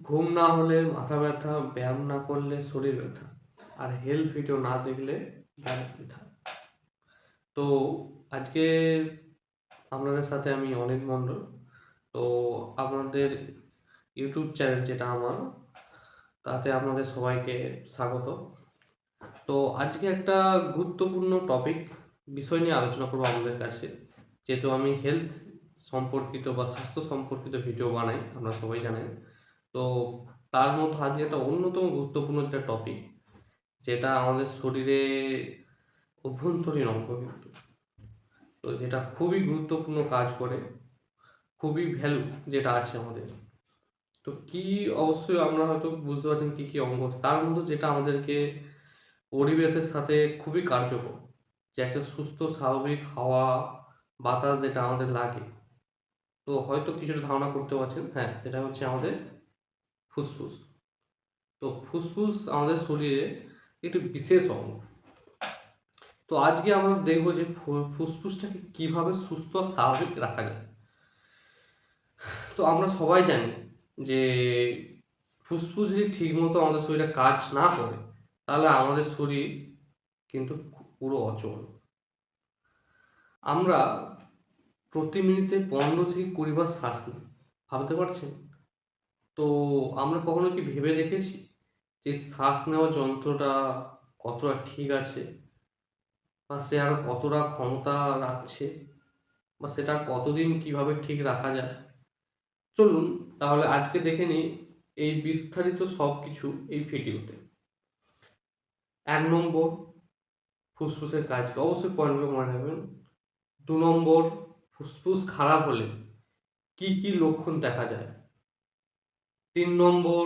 ঘুম না হলে মাথা ব্যথা, ব্যায়াম না করলে শরীর ব্যথা, আর হেলথ ভিডিও না দেখলে জ্ঞান বৃথা। তো আজকে আপনাদের সাথে আমি অনিল মণ্ডল। তো আপনাদের ইউটিউব চ্যানেল যেটা আমার, তাতে আপনাদের সবাইকে স্বাগত। তো আজকে একটা গুরুত্বপূর্ণ বিষয় নিয়ে আলোচনা করবো আপনাদের কাছে। যেহেতু আমি হেলথ সম্পর্কিত বা স্বাস্থ্য সম্পর্কিত ভিডিও বানাই, আপনারা সবাই জানেন। তো তার মধ্যে আজকে একটা অন্যতম গুরুত্বপূর্ণ যেটা টপিক, যেটা আমাদের শরীরে অভ্যন্তরীণ অঙ্গ কিন্তু, তো যেটা খুবই গুরুত্বপূর্ণ কাজ করে, খুবই ভ্যালু যেটা আছে আমাদের। তো কি, অবশ্যই আপনারা হয়তো বুঝতে পারছেন কি কি অঙ্গ আছে। তার মধ্যে যেটা আমাদেরকে পরিবেশের সাথে খুবই কার্যকর, যে একটা সুস্থ স্বাভাবিক হাওয়া বাতাস যেটা আমাদের লাগে। তো হয়তো কিছুটা ধারণা করতে পারছেন, হ্যাঁ, সেটা হচ্ছে আমাদের ফুসফুস। তো ফুসফুস আমাদের শরীরে একটি বিশেষ অঙ্গ। তো আজকে আমরা দেখবো যে ফুসফুসটাকে কিভাবে সুস্থ আর স্বাভাবিক রাখা যায়। তো আমরা সবাই জানি যে ফুসফুস যদি ঠিকমতো আমাদের শরীরে কাজ না করে, তাহলে আমাদের শরীর কিন্তু পুরো অচল। আমরা প্রতি মিনিটে 15 থেকে 20 বার শ্বাস নিই, ভাবতে পারছেন? তো আমরা কখনো কি ভেবে দেখেছি যে শ্বাস নেওয়ার যন্ত্রটা কতটা ঠিক আছে, বা সে আরো কতটা ক্ষমতা রাখছে, বা সেটা কতদিন কিভাবে ঠিক রাখা যায়? চলুন তাহলে আজকে দেখে নিই এই বিস্তারিত সব কিছু এই ভিডিওতে। 1 নম্বর, ফুসফুসের কাজ কি? অবশ্যই পয়েন্টগুলো মনে রাখবেন। 2 নম্বর, ফুসফুস খারাপ হলে কি কি লক্ষণ দেখা যায়? 3 নম্বর,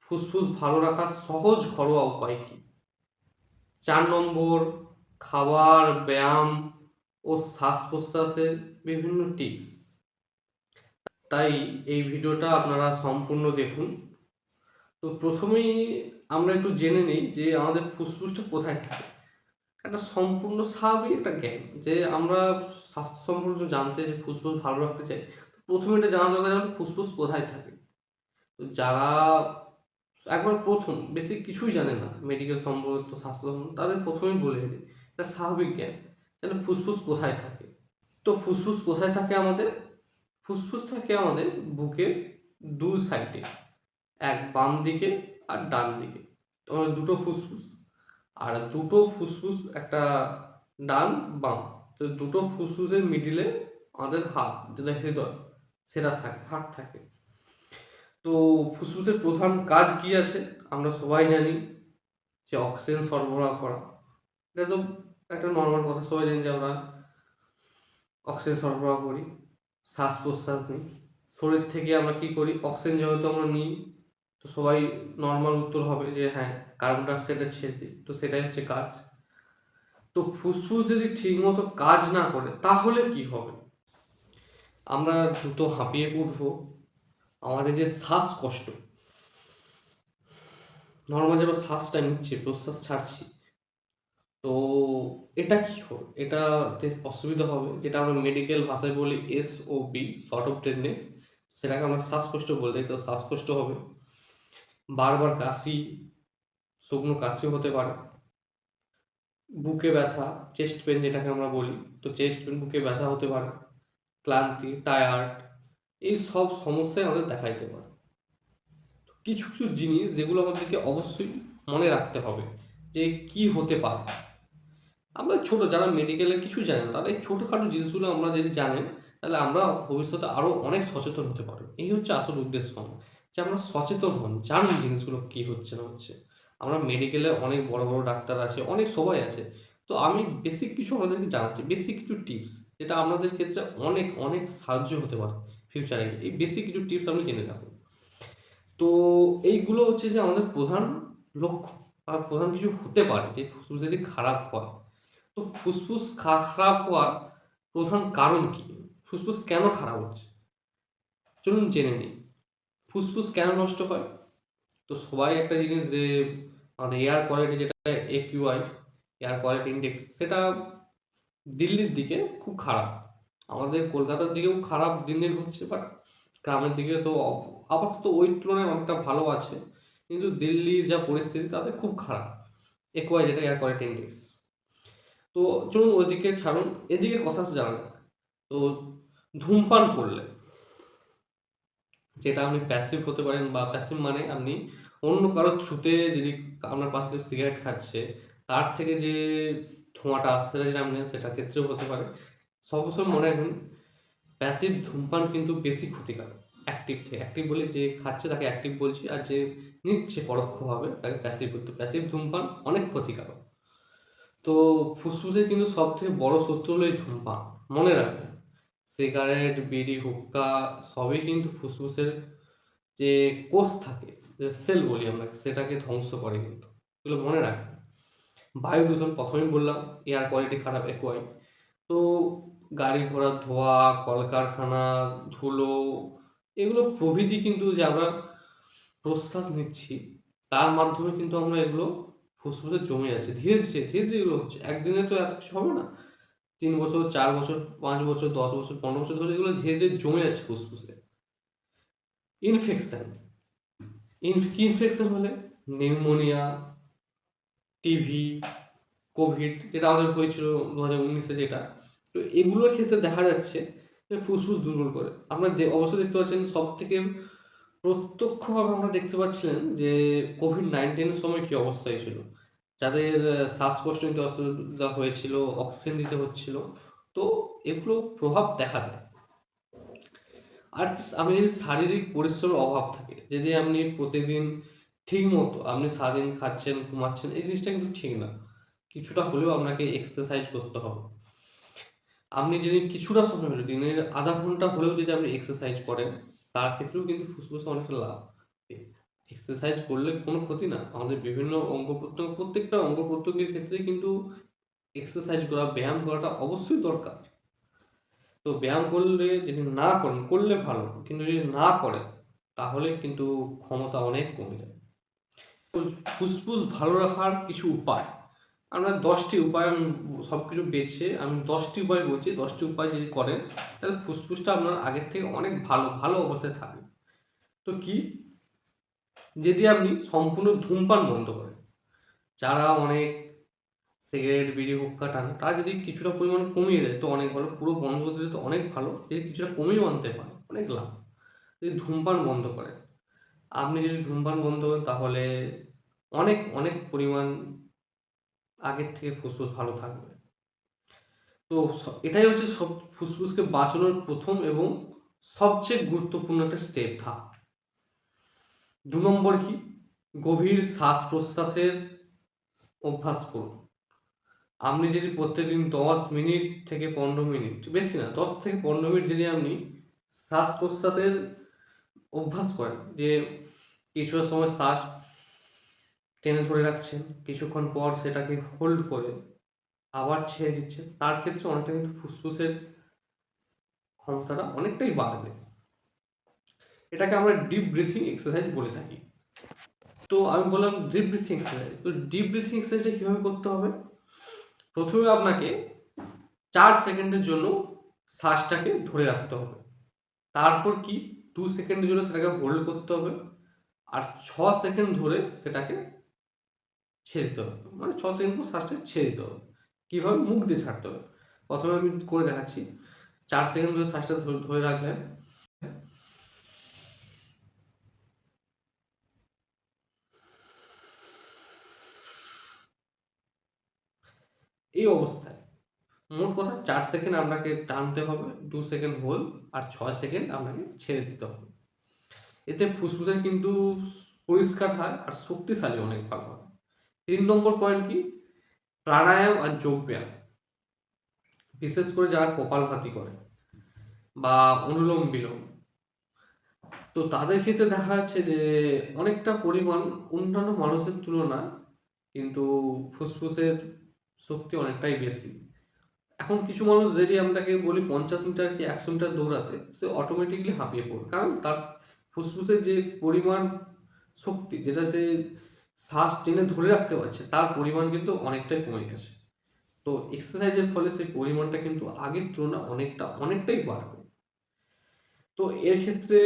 ফুসফুস ভালো রাখার সহজ ঘরোয়া উপায় কি? 4 নম্বর, খাবার, ব্যায়াম ও শ্বাস প্রশ্বাসের বিভিন্ন টিপস। তাই এই ভিডিওটা আপনারা সম্পূর্ণ দেখুন। তো প্রথমেই আমরা একটু জেনে নিই যে আমাদের ফুসফুসটা কোথায় থাকে। একটা সম্পূর্ণ স্বাভাবিক একটা জ্ঞান, যে আমরা স্বাস্থ্য সম্পর্কে জানতে, যে ফুসফুস ভালো রাখতে চাই, তো প্রথমে এটা জানা দরকার যে ফুসফুস কোথায় থাকে। তো যারা একবার প্রথম বেসিক কিছুই জানে না মেডিকেল সম্পর্কিত, স্বাস্থ্য সম্পর্কিত, তাদের প্রথমেই বলে দিই, এটা স্বাভাবিক জ্ঞান, তাহলে ফুসফুস কোথায় থাকে। তো ফুসফুস কোথায় থাকে আমাদের? ফুসফুস থাকে আমাদের বুকের 2 সাইডে, এক বাম দিকে আর ডান দিকে। তো আমাদের দুটো ফুসফুস, আর দুটো ফুসফুস, একটা ডান বাম। তো দুটো ফুসফুসের মিডিলে আমাদের হার্ট, যেটা হৃদয়, সেটা থাকে, হার্ট থাকে। তো ফুসফুসের প্রধান কাজ কি আছে আমরা সবাই জানি, যে অক্সিজেন সরবরাহ করা। এটা তো একটা নর্মাল কথা, সবাই জানি যে আমরা অক্সিজেন সরবরাহ করি, শ্বাস প্রশ্বাস নিই, শরীর থেকে আমরা কি করি, অক্সিজেন যেহেতু আমরা নিই, তো সবাই নর্মাল উত্তর হবে যে হ্যাঁ, কার্বন ডাইঅক্সাইডটা ছেড়ে দিই, তো সেটাই হচ্ছে কাজ। তো ফুসফুস যদি ঠিকমতো কাজ না করে তাহলে কি হবে? আমরা দ্রুত হাঁপিয়ে উঠবো, আমাদের যে শ্বাসকষ্ট, নর্মাল যেভাবে শ্বাসটা নিচ্ছি, প্রশ্বাস ছাড়ছি, তো এটা কি হবে, এটাতে অসুবিধা হবে, যেটা আমরা মেডিকেল ভাষায় বলি SOB, শর্ট অফ ব্রেথনেস। সেটাকে আমরা শ্বাসকষ্ট বলতে, তো শ্বাসকষ্ট হবে, বারবার কাশি, শুকনো কাশি হতে পারে, বুকে ব্যথা, চেস্ট পেন যেটাকে আমরা বলি, তো চেস্ট পেন, বুকে ব্যথা হতে পারে, ক্লান্তি, টায়ার্ড, এই সব সমস্যাই আমাদের দেখা দিতে পারে। কিছু কিছু জিনিস যেগুলো আমাদেরকে অবশ্যই মনে রাখতে হবে যে কি হতে পারে। আমরা ছোট যারা মেডিকেলে কিছু জানে না, তারা এই ছোটোখাটো জিনিসগুলো আমরা যদি জানেন, তাহলে আমরা ভবিষ্যতে আরও অনেক সচেতন হতে পারবো। এই হচ্ছে আসল উদ্দেশ্য আমার, যে আমরা সচেতন হন, জানুন জিনিসগুলো কী হচ্ছে না হচ্ছে। আমরা মেডিকেলে অনেক বড় বড় ডাক্তার আছে, অনেক সবাই আছে, তো আমি বেসিক কিছু আমাদেরকে জানাচ্ছি, বেসিক কিছু টিপস, যেটা আপনাদের ক্ষেত্রে অনেক অনেক সাহায্য হতে পারে ফিউচারে। এই বেসিক কিছু টিপস আপনি জেনে রাখুন। তো এইগুলো হচ্ছে যে আমাদের প্রধান লক্ষ্য, বা প্রধান কিছু হতে পারে যে ফুসফুস যদি খারাপ হয়। তো ফুসফুস খারাপ হওয়ার প্রধান কারণ কি? ফুসফুস কেন খারাপ হচ্ছে? চলুন জেনে নিই। ফুসফুস কেন নষ্ট হয়? তো সবাই একটা জিনিস, যে আমাদের এয়ার কোয়ালিটি, যেটা AQI, এয়ার কোয়ালিটি ইন্ডেক্স, সেটা দিল্লির দিকে খুব খারাপ, আমাদের কলকাতার দিকেও খারাপ দিন দিন হচ্ছে, বাট গ্রামের দিকে তো আপাতত ওই তুলনায় অনেকটা ভালো আছে, কিন্তু দিল্লির যা পরিস্থিতি তাতে খুব খারাপ, একুয়াই যেটা এয়ার কোয়ালিটি ইন্ডেক্স। তো চলুন ওইদিকে ছাড়ুন, এদিকের কথা জানা যাক। তো ধূমপান করলে, যেটা আপনি প্যাসিভ হতে পারেন, বা প্যাসিভ মানে আপনি অন্য কারোর থ্রুতে যদি আপনার পাশে কেউ সিগারেট খাচ্ছে তার থেকে যে ধোঁয়াটা আসছে সেটা যদি আপনি নেন, সেটার ক্ষেত্রেও হতে পারে। সবসময় মনে রাখবেন, প্যাসিভ ধূমপান কিন্তু বেশি ক্ষতিকারক অ্যাক্টিভ থেকে। অ্যাক্টিভ বলে যে খাচ্ছে তাকে অ্যাক্টিভ বলছি, আর যে নিচ্ছে পরোক্ষভাবে তাকে প্যাসিভ বলতে। প্যাসিভ ধূমপান অনেক ক্ষতিকারক। তো ফুসফুসের কিন্তু সব থেকে বড় শত্রু হলো এই ধূমপান, মনে রাখবেন। সিগারেট, বিড়ি, হুক্কা সবই কিন্তু ফুসফুসের যে কোষ থাকে, যে সেল বলি আমরা, সেটাকে ধ্বংস করে কিন্তু, এগুলো মনে রাখবেন। বায়ু দূষণ প্রথমেই বললাম, এয়ার কোয়ালিটি খারাপ, একুয়াই। তো গাড়ি ঘোড়ার ধোঁয়া, কলকারখানা, ধুলো, এগুলো প্রভৃতি কিন্তু যে আমরা প্রশ্বাস নিচ্ছি তার মাধ্যমে কিন্তু আমরা এগুলো ফুসফুসে জমে যাচ্ছে ধীরে ধীরে ধীরে ধীরে। এগুলো হচ্ছে, একদিনে তো এত কিছু হবে না। 3 বছর, 4 বছর, 5 বছর, 10 বছর, 15 বছর ধরে এগুলো ধীরে ধীরে জমে যাচ্ছে ফুসফুসে। ইনফেকশন, কি ইনফেকশন হলে? নিউমোনিয়া, টিভি, কোভিড, যেটা আমাদের হয়েছিল 2019-এ, যেটা। তো এগুলোর ক্ষেত্রে দেখা যাচ্ছে যে ফুসফুস দুর্বল করে। আপনারা অবশ্যই দেখতে পাচ্ছেন, সব থেকে প্রত্যক্ষভাবে আমরা দেখতে পাচ্ছিলেন যে কোভিড-19-এর সময় কি অবস্থা হয়েছিল, যাদের শ্বাসকষ্ট নিতে অসুবিধা হয়েছিল, অক্সিজেন দিতে হচ্ছিল। তো এগুলো প্রভাব দেখা দেয়। আর আপনি যদি শারীরিক পরিশ্রমের অভাব থাকে, যদি আপনি প্রতিদিন ঠিক মতো আপনি সারাদিন খাচ্ছেন, ঘুমাচ্ছেন, এই জিনিসটা কিন্তু ঠিক না। কিছুটা হলেও আপনাকে এক্সারসাইজ করতে হবে। আপনি যদি কিছুটা সময় হলেও, দিনের আধা ঘন্টা হলেও যদি আপনি এক্সারসাইজ করেন, তার ক্ষেত্রেও কিন্তু ফুসফুসে অনেকটা লাভ। এক্সারসাইজ করলে কোনো ক্ষতি না। আমাদের বিভিন্ন অঙ্গ প্রত্যঙ্গ, প্রত্যেকটা অঙ্গ প্রত্যঙ্গের ক্ষেত্রেই কিন্তু এক্সারসাইজ করা, ব্যায়াম করাটা অবশ্যই দরকার। তো ব্যায়াম করলে, যদি না করেন, করলে ভালো, কিন্তু যদি না করেন তাহলে কিন্তু ক্ষমতা অনেক কমে যায়। ফুসফুস ভালো রাখার কিছু উপায়, আমরা 10টি উপায়, আমি সব কিছু বেছে আমি 10টি উপায় বলছি। 10টি উপায় যদি করেন তাহলে ফুসফুসটা আপনার আগের থেকে অনেক ভালো ভালো অবস্থায় থাকবে। তো কি? যদি আপনি সম্পূর্ণ ধূমপান বন্ধ করেন, যারা অনেক সিগারেট, বিড়ি, হুক্কা টানে, তারা যদি কিছুটা পরিমাণ কমিয়ে দেয় তো অনেক ভালো। পুরো বন্ধ করে দিলে তো অনেক ভালো, যদি কিছুটা কমিয়েও আনতে পারে অনেক লাভ। যদি ধূমপান বন্ধ করেন, আপনি যদি ধূমপান বন্ধ করেন তাহলে অনেক অনেক পরিমাণ আগের থেকে ফুসফুস ভালো থাকবে। তো এটাই হচ্ছে সব ফুসফুসকে বাঁচানোর প্রথম এবং সবচেয়ে গুরুত্বপূর্ণ একটা স্টেপ ধাপ। 2 নম্বর কি? গভীর শ্বাস প্রশ্বাসের অভ্যাস করুন। আপনি যদি প্রত্যেকদিন 10 মিনিট থেকে 15 মিনিট, বেশি না, 10 থেকে 15 মিনিট যদি আপনি শ্বাস প্রশ্বাসের অভ্যাস করেন, যে কিছুটা সময় শ্বাস টেনে ধরে রাখছেন, কিছুক্ষণ পর সেটাকে হোল্ড করে আবার ছেড়ে দিচ্ছেন, তার ক্ষেত্রে অনেকটা কিন্তু ফুসফুসের ক্ষমতাটা অনেকটাই বাড়বে। এটাকে আমরা ডিপ ব্রিথিং এক্সারসাইজ বলে থাকি। তো আমি বললাম ডিপ ব্রিথিং এক্সারসাইজ। তো ডিপ ব্রিথিং এক্সারসাইজটা কীভাবে করতে হবে? প্রথমে আপনাকে 4 সেকেন্ডের জন্য শ্বাসটাকে ধরে রাখতে হবে। তারপর কি 2 সেকেন্ডের জন্য সেটাকে হোল্ড করতে হবে, আর 6 সেকেন্ড ধরে সেটাকে ছেড়ে দিতে হবে। মানে 6 সেকেন্ড পর শ্বাসটাকে ছেড়ে দিতে হবে। কীভাবে? মুখ দিয়ে ছাড়তে হবে। প্রথমে আমি করে দেখাচ্ছি। 4 সেকেন্ড ধরে শ্বাসটা ধরে রাখলেন, এই অবস্থায় মোট কথা 4 সেকেন্ড আপনাকে টানতে হবে, 2 সেকেন্ড হোল্ড, আর 6 সেকেন্ড আপনাকে ছেড়ে দিতে হবে। এতে ফুসফুসের কিন্তু পরিষ্কার হয় আর শক্তিশালী অনেক ভালো হয়। 3 নম্বর পয়েন্ট কি? প্রাণায়াম আর যোগব্যায়াম। বিশেষ করে যারা কপালভাতি করে বা অনুলোম বিলোম, তো তাদের ক্ষেত্রে দেখা যাচ্ছে যে অনেকটা পরিমাণ অন্যান্য মানুষের তুলনায় কিন্তু ফুসফুসের শক্তি অনেকটাই বেশি। এখন কিছু মানুষ, যদি আপনাকে বলি 50 মিটার কি 100 মিটার দৌড়াতে, সে অটোমেটিকলি হাঁপিয়ে পড়বে, কারণ তার ফুসফুসের যে পরিমাণ শক্তি, যেটা সে শ্বাস টেনে ধরে রাখতে পারছে, তার পরিমাণ কিন্তু অনেকটাই কমে গেছে। তো এক্সারসাইজের ফলে সেই পরিমাণটা কিন্তু আগের তুলনায় অনেকটাই বাড়বে। তো এর ক্ষেত্রে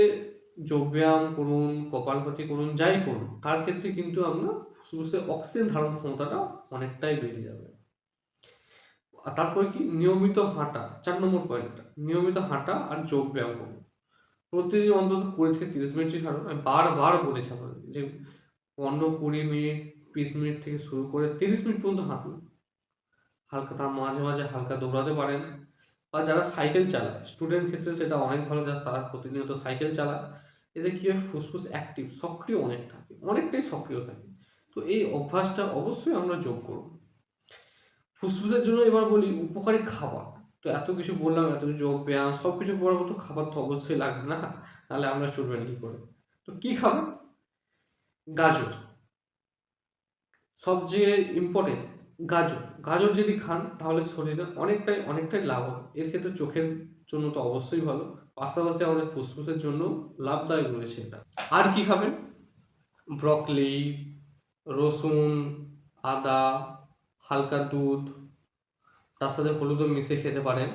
যোগব্যায়াম করুন, কপালভাতি করুন, যাই করুন, তার ক্ষেত্রে কিন্তু আপনার ফুসফুসে অক্সিজেন ধারণ ক্ষমতাটা অনেকটাই বেড়ে যাবে। আর তারপরে কি, নিয়মিত হাঁটা, ৪ নম্বর পয়েন্টটা, নিয়মিত হাঁটা আর যোগব্যায়াম করুন। প্রতিদিন অন্তত 20 থেকে 30 মিনিট হাঁটুন। আমি বারবার বলেছি আপনাদের যে 15-20 মিনিট, 20 মিনিট থেকে শুরু করে 30 মিনিট পর্যন্ত হাঁটুন। হালকা, তার মাঝে মাঝে হালকা দৌড়াতে পারেন, বা যারা সাইকেল চালায়, স্টুডেন্ট ক্ষেত্রে সেটা অনেক ভালো, তারা প্রতিনিয়ত সাইকেল চালায়। এতে কি হয়, ফুসফুস অ্যাক্টিভ, সক্রিয় অনেক থাকে, অনেকটাই সক্রিয় থাকে। তো এই অভ্যাসটা অবশ্যই আমরা যোগ করব। ফুসফুসের জন্য এবার বলি উপকারী খাবার। তো এত কিছু বললাম, এত কিছু যোগ ব্যায়াম সব কিছু করার মতো খাবার তো অবশ্যই লাগবে না, তাহলে আমরা চলবেন কি করে? তো কি খাবেন? গাজর, সবচেয়ে ইম্পর্টেন্ট। গাজর, গাজর যদি খান তাহলে শরীরে অনেকটাই অনেকটাই লাভ হবে। এর ক্ষেত্রে চোখের জন্য তো অবশ্যই ভালো, পাশাপাশি আমাদের ফুসফুসের জন্য লাভদায়ক রয়েছে এটা। আর কি খাবেন? ব্রকলি, রসুন, আদা, হালকা দুধ, তার সাথে হলুদও মিশিয়ে খেতে পারেন।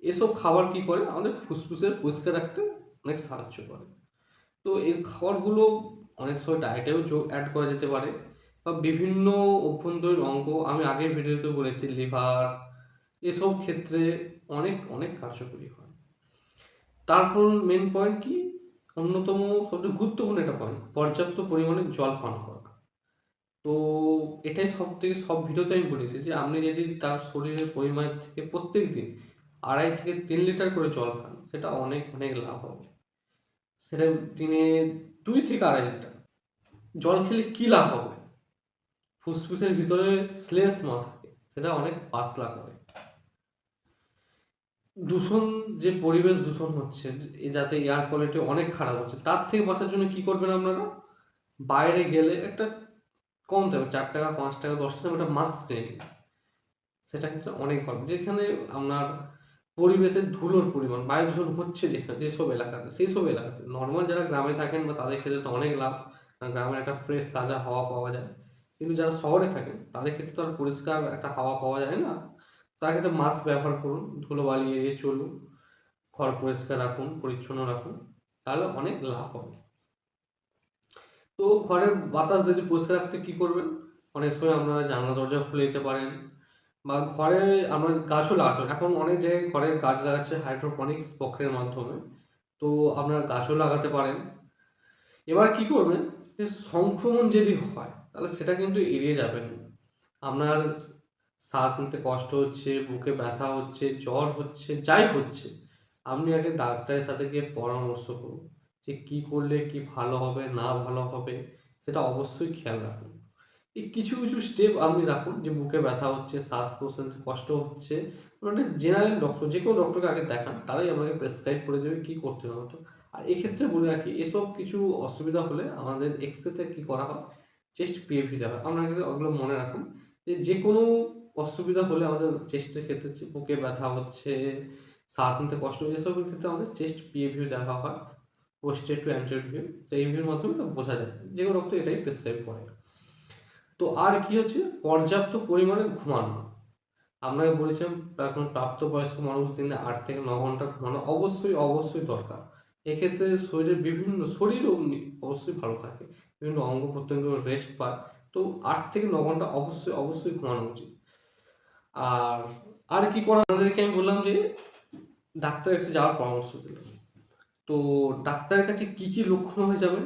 এসব খাবার কি করে, আমাদের ফুসফুসের পরিষ্কার রাখতে অনেক সাহায্য করে। তো এই খাবারগুলো অনেক সময় ডায়েটেও অ্যাড করা যেতে পারে, বা বিভিন্ন অভ্যন্তরীণ অঙ্গ, আমি আগের ভিডিওতে বলেছি লিভার, এসব ক্ষেত্রে অনেক অনেক কার্যকরী হয়। তারপর মেন পয়েন্ট কি, অন্যতম সবচেয়ে গুরুত্বপূর্ণ একটা পয়েন্ট, পর্যাপ্ত পরিমাণে জল পান করা। তো এটাই সব ভিডিওতে আমি বলেছি যে আপনি যদি তার শরীরের পরিমাণ থেকে প্রত্যেক দিন 2.5 থেকে 3 লিটার করে জল খান, সেটা অনেক অনেক লাভ হবে। সেটা দিনে 2 থেকে 2.5 লিটার জল খেলে কি লাভ হবে? ফুসফুসের ভিতরে শ্লেষ্মা থাকে, সেটা অনেক পাতলা করে। দূষণ, যে পরিবেশ দূষণ হচ্ছে, যাতে এয়ার কোয়ালিটি অনেক খারাপ হচ্ছে, তার থেকে বাঁচার জন্য কি করবেন আপনারা? বাইরে গেলে একটা কম দামে 4 টাকা, 5 টাকা, 10 টাকা একটা মাস্ক নিয়ে নিন। সেটা ক্ষেত্রে অনেক ভালো। যেখানে আপনার পরিবেশের ধুলোর পরিমাণ, বায়ু দূষণ হচ্ছে যেখানে, যেসব এলাকাতে, সেই সব এলাকাতে নর্মাল যারা গ্রামে থাকেন বা তাদের ক্ষেত্রে তো অনেক লাভ, কারণ গ্রামে একটা ফ্রেশ তাজা হাওয়া পাওয়া যায়। কিন্তু যারা শহরে থাকেন তাদের ক্ষেত্রে তো আর পরিষ্কার একটা হাওয়া পাওয়া যায় না। তার ক্ষেত্রে মাস্ক ব্যবহার করুন, ধুলোবালি এড়িয়ে চলুন, ঘর পরিষ্কার রাখুন, পরিচ্ছন্ন রাখুন, তাহলে অনেক লাভ হবে। তো ঘরের বাতাস যদি পরিষ্কার রাখতে কী করবেন? অনেক সময় আপনারা জানলা দরজা খুলে দিতে পারেন, বা ঘরে আমরা গাছও লাগাতে পারি। এখন অনেক জায়গায় ঘরে গাছ লাগাচ্ছে হাইড্রোপনিক্স প্রক্রিয়ার মাধ্যমে। তো আপনারা গাছও লাগাতে পারেন। এবার কি করবেন, যে সংক্রমণ যদি হয় তাহলে সেটা কিন্তু এড়িয়ে যাবেন। আপনার শ্বাস নিতে কষ্ট হচ্ছে, বুকে ব্যথা হচ্ছে, জ্বর হচ্ছে, যাই হচ্ছে, আপনি আগে ডাক্তারের সাথে গিয়ে পরামর্শ করুন যে কি করলে কি ভালো হবে না ভালো হবে, সেটা অবশ্যই খেয়াল রাখুন। এই কিছু কিছু স্টেপ আপনি রাখুন, যে বুকে ব্যথা হচ্ছে, শ্বাস প্রশ্বাসে কষ্ট হচ্ছে, মানে জেনারেল ডক্টর, যে কোনো ডক্টরকে আগে দেখান, তারাই আপনাকে প্রেসক্রাইব করে দেবে কি করতে হবে। আর এক্ষেত্রে বলে রাখি, এসব কিছু অসুবিধা হলে আমাদের এক্সরেতে কি করা হয়, চেস্ট পিএফি দেওয়া হয়। আপনারা কিন্তু ওগুলো মনে রাখুন, যে যে কোনো অসুবিধা হলে আমাদের চেস্টের ক্ষেত্রে, বুকে ব্যথা হচ্ছে, শ্বাস নিতে কষ্ট হচ্ছে, এসবের ক্ষেত্রে আমাদের চেস্ট পিএভিউ দেখা হয়, পোস্টেড টু অ্যান্টেরিয়র ভিউ। তো এই ভিউর মাধ্যমে এটা বোঝা যায়, যে কোনো ডক্টর এটাই প্রেসক্রাইব করে। তো আর কি হচ্ছে, পর্যাপ্ত পরিমাণে ঘুমানো। আপনাকে বলেছিলাম, এখন প্রাপ্তবয়স্ক মানুষ দিনে 8 থেকে 9 ঘন্টা ঘুমানো অবশ্যই অবশ্যই দরকার। এক্ষেত্রে শরীরের বিভিন্ন শরীরও অবশ্যই ভালো থাকে, বিভিন্ন অঙ্গ প্রত্যঙ্গ রেস্ট পায়। তো 8 থেকে 9 ঘন্টা অবশ্যই অবশ্যই ঘুমানো উচিত। আর আর কি করা, আপনাদেরকে আমি বললাম যে ডাক্তারের কাছে যাওয়ার পরামর্শ দিলাম। তো ডাক্তারের কাছে কি কি লক্ষণ হয়ে যাবেন?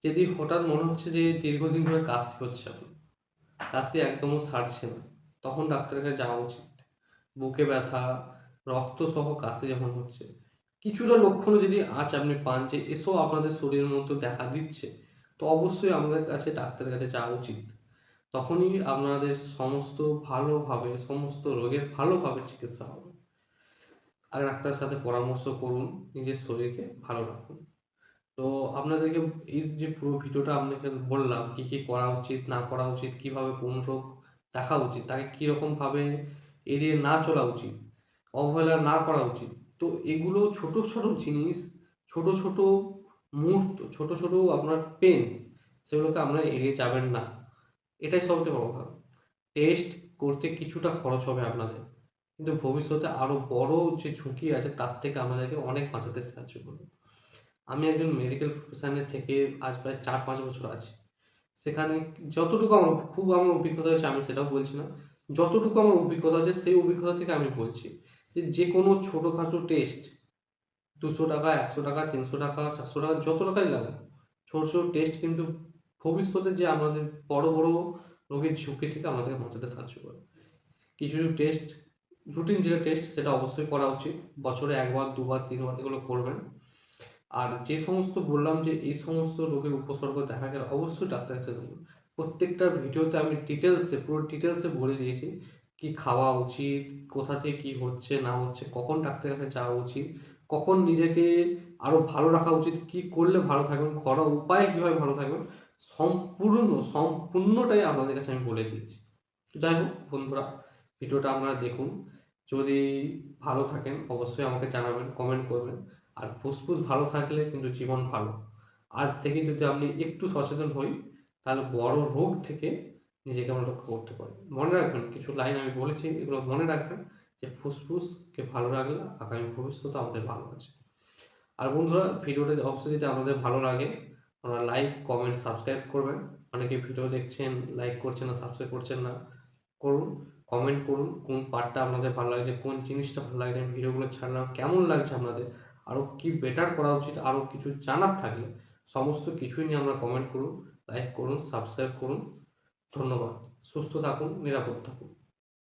যদি হঠাৎ মনে হচ্ছে যে দীর্ঘদিন ধরে কাশি হচ্ছে, আপনার কাশি একদমও সারছে না, তখন ডাক্তারের কাছে যাওয়া উচিত। বুকে ব্যথা, রক্তসহ কাশি যখন হচ্ছে, কিছুটা লক্ষণও যদি আজ আপনি পান যে এসব আপনাদের শরীরের মধ্যে দেখা দিচ্ছে, তো অবশ্যই আমাদের কাছে ডাক্তারের কাছে যাওয়া উচিত। তখনই আপনাদের সমস্ত রোগের ভালোভাবে চিকিৎসা হবে। আর ডাক্তারের সাথে পরামর্শ করুন, নিজের শরীরকে ভালো রাখুন। তো আপনাদেরকে এই যে পুরো ভিডিওটা আপনাকে বললাম, কী কী করা উচিত না করা উচিত, কীভাবে কোন রোগ দেখা উচিত, তাকে কীরকমভাবে এড়িয়ে না চলা উচিত, অবহেলা না করা উচিত। তো এগুলো ছোট ছোট জিনিস, ছোট ছোট মুহূর্ত, ছোট ছোট আপনার পেন, সেগুলোকে আপনারা এড়িয়ে যাবেন না। এটাই সবচেয়ে বড় কথা। টেস্ট করতে কিছুটা খরচ হবে আপনাদের, কিন্তু ভবিষ্যতে আরও বড় যে ঝুঁকি আছে তার থেকে আমাদেরকে অনেক বাঁচাতে সাহায্য করবে। আমি একজন মেডিকেল প্রফেশনে থেকে আজ প্রায় 4-5 বছর আছি। সেখানে যতটুকু আমার অভিজ্ঞতা হয়েছে আমি সেটাও বলছি না। যতটুকু আমার অভিজ্ঞতা আছে সেই অভিজ্ঞতা থেকে আমি বলছি যে, যেকোনো ছোটখাটো টেস্ট ৳200, ৳100, ৳300, ৳400 যত টাকাই লাগুক, ছোট, ছোট টেস্ট কিন্তু ভবিষ্যতে যে আমাদের বড়, বড় রোগের ঝুঁকি থেকে আমাদেরকে বাঁচাতে সাহায্য করে। কিছু, কিছু টেস্ট রুটিন যেটা টেস্ট সেটা অবশ্যই করা উচিত। বছরে ১ বার, ২ বার, ৩ বার এগুলো করবেন। আর যে সমস্ত বললাম যে এই সমস্ত রোগের উপসর্গ দেখা গেলে অবশ্যই ডাক্তারের কাছে দেখুন। প্রত্যেকটা ভিডিওতে আমি পুরো ডিটেলসে বলে দিয়েছি কি খাওয়া উচিত, কোথা থেকে কি হচ্ছে না হচ্ছে, কখন ডাক্তারের কাছে যাওয়া উচিত, কখন নিজেকে আরো ভালো রাখা উচিত, কি করলে ভালো থাকবেন, ঘরোয়া উপায়ে কিভাবে ভালো থাকবেন, সম্পূর্ণটাই আপনাদের কাছে আমি বলে দিয়েছি। যাই হোক বন্ধুরা, ভিডিওটা আপনারা দেখুন। যদি ভালো থাকেন অবশ্যই আমাকে জানাবেন, কমেন্ট করবেন। আর ফুসফুস ভালো থাকলে কিন্তু জীবন ভালো। আজ থেকে যদি আপনি একটু সচেতন হই, তাহলে বড় রোগ থেকে নিজেকে আমরা রক্ষা করতে পারি। মনে রাখবেন কিছু লাইন আমি বলেছি, এগুলো মনে রাখবেন যে ফুসফুসকে ভালো রাখলে আগামী ভবিষ্যতে আমাদের ভালো আছে। আর বন্ধুরা, ভিডিওটা অবশ্যই যদি আপনাদের ভালো লাগে, আপনারা লাইক, কমেন্ট, সাবস্ক্রাইব করবেন। অনেকে ভিডিও দেখছেন, লাইক করছেন না, সাবস্ক্রাইব করছেন না। করুন, কমেন্ট করুন কোন পার্টটা আপনাদের ভালো লাগছে, কোন জিনিসটা ভালো লাগছে, আমি ভিডিওগুলো ছাড়লাম কেমন লাগছে আপনাদের, আরও কি বেটার করা উচিত, আরও কিছু জানার থাকলে সমস্ত কিছুই নিয়ে আমরা কমেন্ট করুন, লাইক করুন, সাবস্ক্রাইব করুন। ধন্যবাদ। সুস্থ থাকুন, নিরাপদ থাকুন।